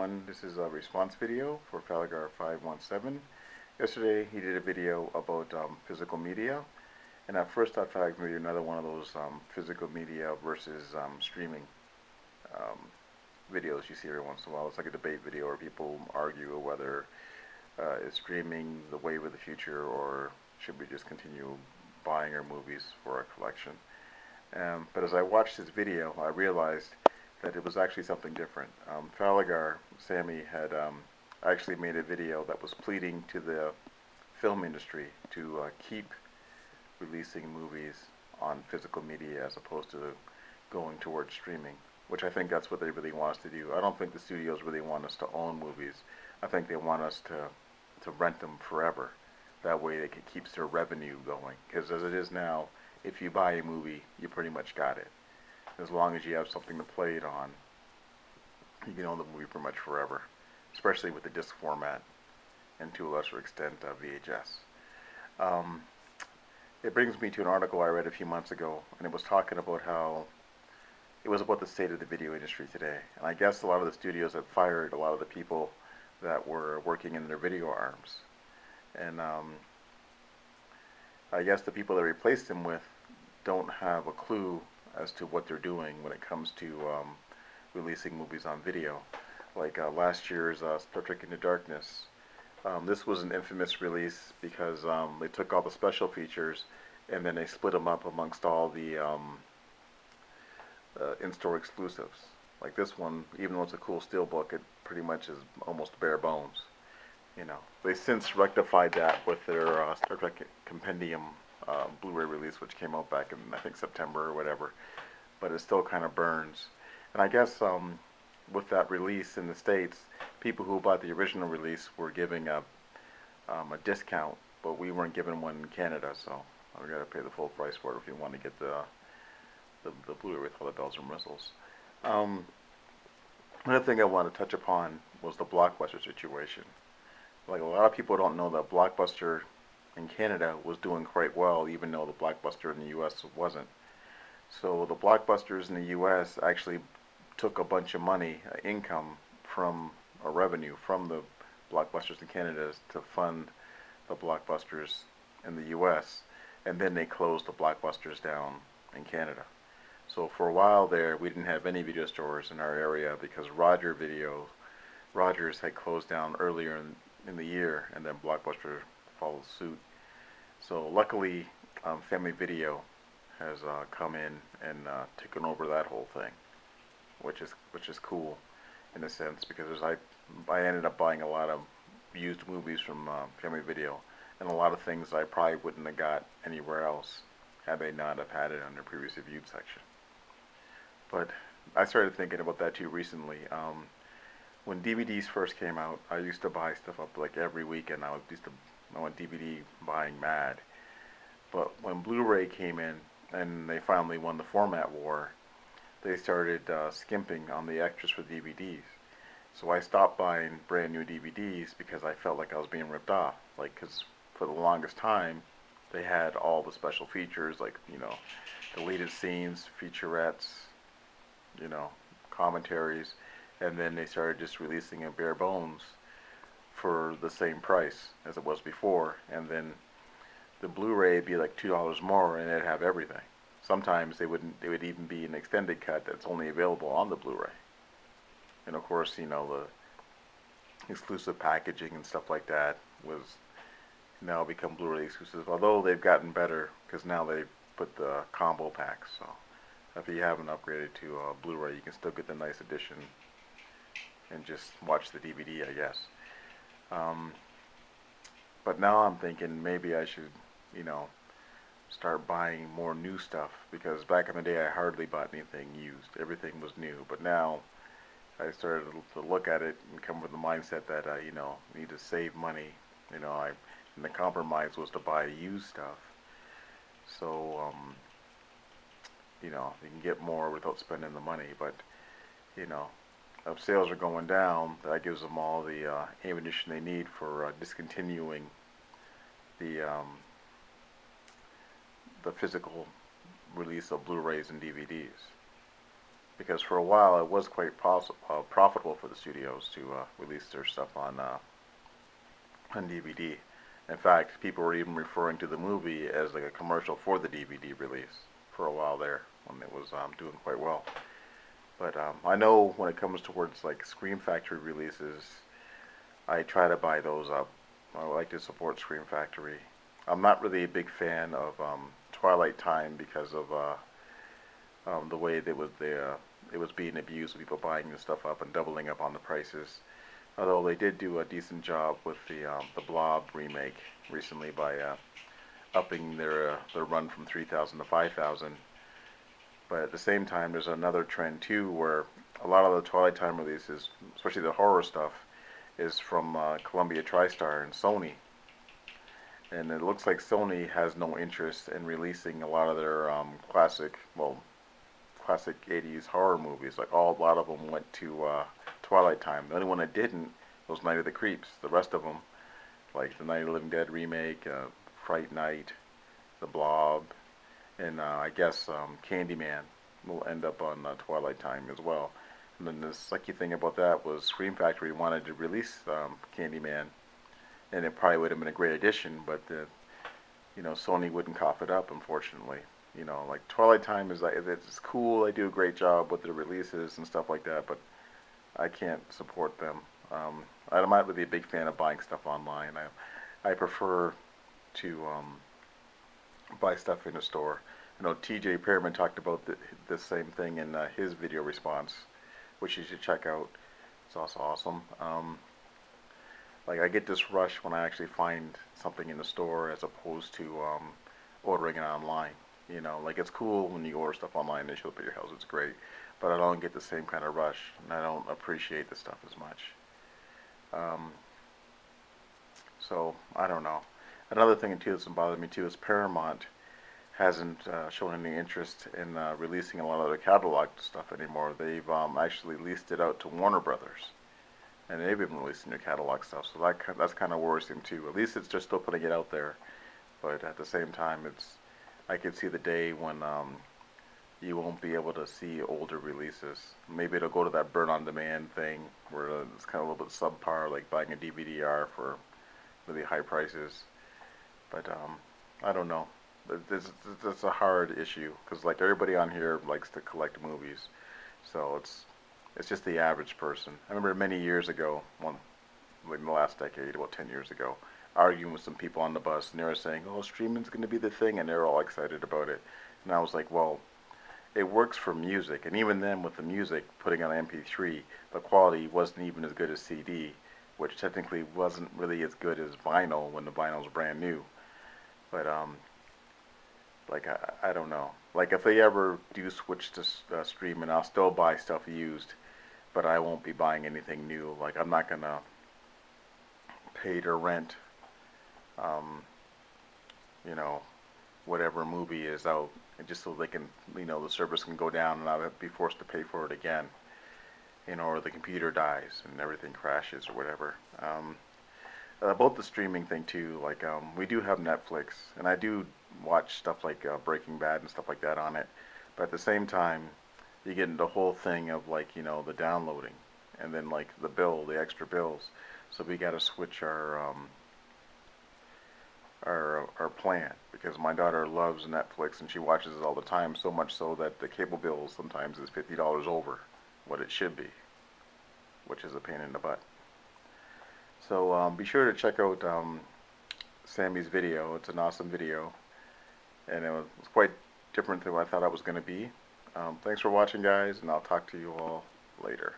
everyone. This is a response video for Falagar517. Yesterday he did a video about physical media, and at first I thought I'd do another one of those physical media versus streaming um, videos you see every once in a while. It's like a debate video where people argue whether is streaming the wave of the future or should we just continue buying our movies for our collection. But as I watched this video, I realized that it was actually something different. Falagar, Sammy, had actually made a video that was pleading to the film industry to keep releasing movies on physical media as opposed to going towards streaming, which I think that's what they really want us to do. I don't think the studios really want us to own movies. I think they want us to rent them forever. That way they can keep their revenue going. Because as it is now, if you buy a movie, you pretty much got it. As long as you have something to play it on, you can own the movie pretty much forever, especially with the disc format and to a lesser extent VHS. It brings me to an article I read a few months ago, and it was talking about how it was about the state of the video industry today. And I guess a lot of the studios have fired a lot of the people that were working in their video arms. And I guess the people that replaced them with don't have a clue as to what they're doing when it comes to releasing movies on video. Like last year's Star Trek Into Darkness. This was an infamous release because they took all the special features and then they split them up amongst all the in-store exclusives. Like this one, even though it's a cool steelbook, it pretty much is almost bare bones. You know, they since rectified that with their Star Trek Compendium Blu-ray release, which came out back in I think September or whatever, but it still kind of burns. And I guess with that release in the States, people who bought the original release were giving a discount, but we weren't given one in Canada, so we got to pay the full price for it if you want to get the Blu-ray with all the bells and whistles. Another thing I want to touch upon was the Blockbuster situation. Like a lot of people don't know that Blockbuster in Canada was doing quite well, even though the Blockbuster in the U.S. wasn't. So the Blockbusters in the U.S. actually took a bunch of money, income from, or revenue from the Blockbusters in Canada to fund the Blockbusters in the U.S. And then they closed the Blockbusters down in Canada. So for a while there, we didn't have any video stores in our area because Rogers had closed down earlier in the year, and then Blockbuster followed suit. So luckily, Family Video has come in and taken over that whole thing, which is cool in a sense, because I ended up buying a lot of used movies from Family Video, and a lot of things I probably wouldn't have got anywhere else had they not have had it on their previously viewed section. But I started thinking about that too recently. When DVDs first came out, I used to buy stuff up like every weekend. I went DVD buying mad. But when Blu-ray came in and they finally won the format war, they started skimping on the extras for DVDs. So I stopped buying brand new DVDs because I felt like I was being ripped off. Like, because for the longest time, they had all the special features, like, you know, deleted scenes, featurettes, you know, commentaries, and then they started just releasing a bare bones for the same price as it was before, and then the Blu-ray would be like $2 more and it'd have everything. Sometimes it would even be an extended cut that's only available on the Blu-ray. And of course, you know, the exclusive packaging and stuff like that was now become Blu-ray exclusive, although they've gotten better because now they put the combo packs. So if you haven't upgraded to Blu-ray, you can still get the nice edition and just watch the DVD, I guess. But now I'm thinking maybe I should, you know, start buying more new stuff, because back in the day I hardly bought anything used. Everything was new. But now I started to look at it and come with the mindset that I, you know, need to save money. You know, and the compromise was to buy used stuff. So, you know, you can get more without spending the money. But, you know, if sales are going down, that gives them all the ammunition they need for discontinuing the physical release of Blu-rays and DVDs. because for a while it was quite profitable for the studios to release their stuff on DVD. In fact, people were even referring to the movie as like a commercial for the DVD release for a while there when it was doing quite well. But I know when it comes towards like Scream Factory releases, I try to buy those up. I like to support Scream Factory. I'm not really a big fan of Twilight Time because of the way that it was being abused, people buying the stuff up and doubling up on the prices. Although they did do a decent job with the Blob remake recently by upping their run from 3,000 to 5,000. But at the same time, there's another trend too, where a lot of the Twilight Time releases, especially the horror stuff, is from Columbia TriStar and Sony. And it looks like Sony has no interest in releasing a lot of their classic 80s horror movies. Like a lot of them went to Twilight Time. The only one that didn't was Night of the Creeps. The rest of them, like the Night of the Living Dead remake, Fright Night, The Blob, and I guess Candyman will end up on Twilight Time as well. And then the sucky thing about that was Scream Factory wanted to release Candyman, and it probably would have been a great addition, but Sony wouldn't cough it up, unfortunately. Like Twilight Time is like it's cool. They do a great job with the releases and stuff like that, but I can't support them. I'm not really a big fan of buying stuff online. I prefer to buy stuff in a store. TJ Perriman talked about the same thing in his video response, which you should check out. It's also awesome. Like I get this rush when I actually find something in the store as opposed to ordering it online. Like it's cool when you order stuff online and they show up at your house. It's great, but I don't get the same kind of rush, and I don't appreciate the stuff as much. So I don't know. Another thing too that's been bothering me too is Paramount hasn't shown any interest in releasing a lot of their catalog stuff anymore. They've actually leased it out to Warner Brothers, and they've been releasing their catalog stuff. So that's kind of worrisome too. At least it's just still putting it out there, but at the same time, I could see the day when you won't be able to see older releases. Maybe it'll go to that burn-on-demand thing where it's kind of a little bit subpar, like buying a DVD-R for really high prices. But I don't know. It's a hard issue because like everybody on here likes to collect movies, so it's just the average person. I remember many years ago, like in the last decade, about 10 years ago, arguing with some people on the bus, and they were saying, "Oh, streaming's going to be the thing," and they were all excited about it. And I was like, "Well, it works for music, and even then, with the music putting on MP3, the quality wasn't even as good as CD, which technically wasn't really as good as vinyl when the vinyl's brand new." But like I don't know. Like if they ever do switch to streaming, I'll still buy stuff used, but I won't be buying anything new. Like I'm not gonna pay to rent, you know, whatever movie is out, and just so they can, the service can go down and I'll be forced to pay for it again, or the computer dies and everything crashes or whatever. About the streaming thing too, like we do have Netflix, and I do watch stuff like Breaking Bad and stuff like that on it, but at the same time, you get into the whole thing of like, the downloading, and then like the extra bills. So we got to switch our plan, because my daughter loves Netflix and she watches it all the time, so much so that the cable bill sometimes is $50 over what it should be, which is a pain in the butt. So be sure to check out Sammy's video. It's an awesome video, and it was quite different than what I thought it was going to be. Thanks for watching, guys, and I'll talk to you all later.